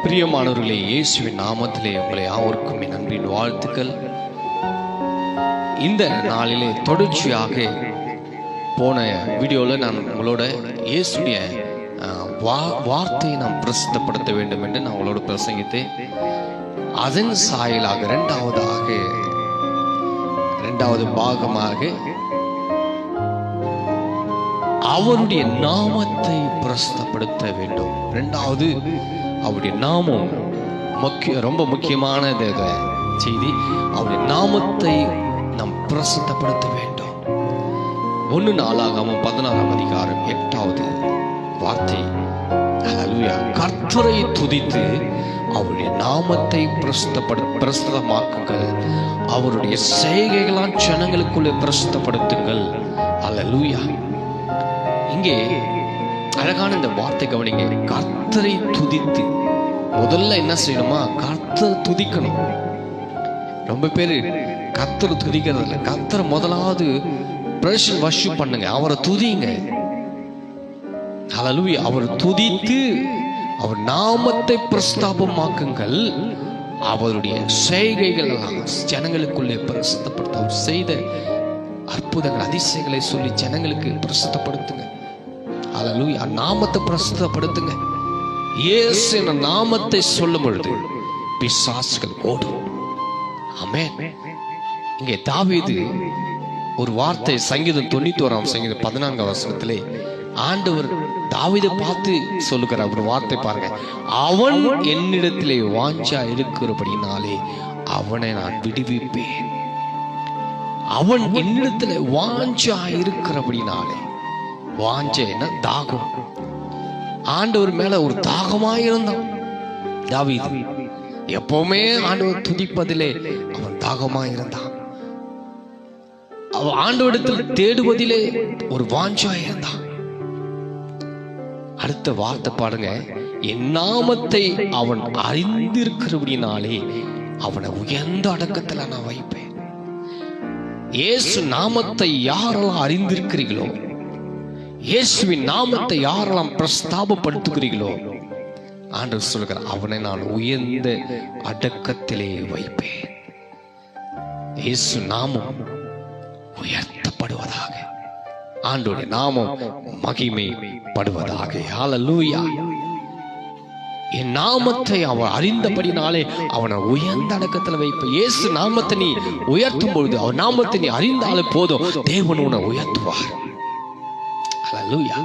பிரியமானவர்களே, இயேசுவின் நாமத்திலே உங்களை யாவருக்கும் என் அன்பின் வாழ்த்துக்கள். இந்த நாளிலே தொடர்ச்சியாக போன வீடியோவில் நான் உங்களோட இயேசுடைய வார்த்தையை நாம் பிரசித்தப்படுத்த வேண்டும் என்று நான் உங்களோட பிரசங்கித்தேன். அதன் சாயலாக இரண்டாவது பாகமாக அவருடைய நாமத்தை பிரசித்தப்படுத்த வேண்டும். இரண்டாவது, அவருடைய நாமம் ரொம்ப முக்கியமான செய்தி. அவருடைய நாமத்தை நாம் பிரசித்தப்படுத்த வேண்டும். 1 நாளாகமம் 16ஆம் அதிகாரம் 8வது வார்த்தை, ஹல்லேலூயா, கர்த்தரை துதித்து அவருடைய நாமத்தை பிரசித்தமாக்குங்கள், அவருடைய செய்கைகளால் ஜனங்களுக்குள்ளே பிரசித்தப்படுத்துங்கள். ஹல்லேலூயா. இங்கே அழகான இந்த வார்த்தை கவனிங்க. கர்த்தரை துதித்து, முதல்ல என்ன செய்யணுமா? கர்த்தரை துதிக்கணும். ரொம்ப பேரு கர்த்தரை துதிக்கிறது இல்லை. கர்த்தரை முதலாவது வர்ஷிப் பண்ணுங்க, அவரை துதிங்க. ஹல்லேலூயா. அவர் துதித்து அவர் நாமத்தை பிரஸ்தாபமாக்குங்கள், அவருடைய செய்கைகள் ஜனங்களுக்குள்ளே பிரசித்தப்படுத்த, அவர் செய்த அற்புதங்கள் அதிசயங்களை சொல்லி ஜனங்களுக்கு பிரசித்தப்படுத்துங்க. ஹல்லேலூயா. நாமத்தை பிரசித்தப்படுத்துங்க. இயேசு என்ற நாமத்தை சொல்லும் பொழுது பிசாசுகள் ஓடும். ஆமென். இங்கே தாவீது ஒரு வார்த்தை, சங்கீதம் 91ஆம் சங்கீதம் 14ஆம் வசனத்திலே ஆண்டவர் தாவீதை பார்த்து சொல்லுகிற ஒரு வார்த்தை பாருங்க. அவன் என்னிடத்திலே வாஞ்சா இருக்கிறபடினாலே அவனை நான் விடுவிப்பேன். அவன் என்னிடத்துல வாஞ்சா இருக்கிறபடினாலே, வாஞ்சைன்னா தாகம். ஆண்டவர் மேல ஒரு தாகமாயிருந்தான் தாவீது. எப்பவுமே ஆண்டவர் துதிப்பதிலே அவன் தாகமாயிருந்தான். அவன் ஆண்டவரிடத்தில் தேடுவதிலே ஒரு வாஞ்சாயிருந்தான். அடுத்த வார்த்தை பாருங்க, என் நாமத்தை அவன் அறிந்திருக்கிறபடினாலே அவனை உயர்ந்த அடக்கத்துல நான் வைப்பேன். இயேசு நாமத்தை யாரெல்லாம் அறிந்திருக்கிறீர்களோ, இயேசுவின் நாமத்தை யாரெல்லாம் பிரஸ்தாபப்படுத்துகிறீர்களோ, ஆண்டவர் சொல்கிறார், அவனை நான் உயர்ந்த அடக்கத்திலே வைப்பேன். இயேசு நாமம் உயர்த்தப்படுவதாக, ஆண்டவருடைய நாமம் மகிமைப்படுவதாக. ஹல்லேலூயா. என் நாமத்தை அவன் அறிந்தபடினாலே அவனை உயர்ந்த அடக்கத்தில் வைப்ப. இயேசு நாமத்தை நீ உயர்த்தும் பொழுது, அவர் நாமத்தை நீ அறிந்தாலே போதும், தேவன் உன்னை உயர்த்துவார். ஹல்லேலூயா.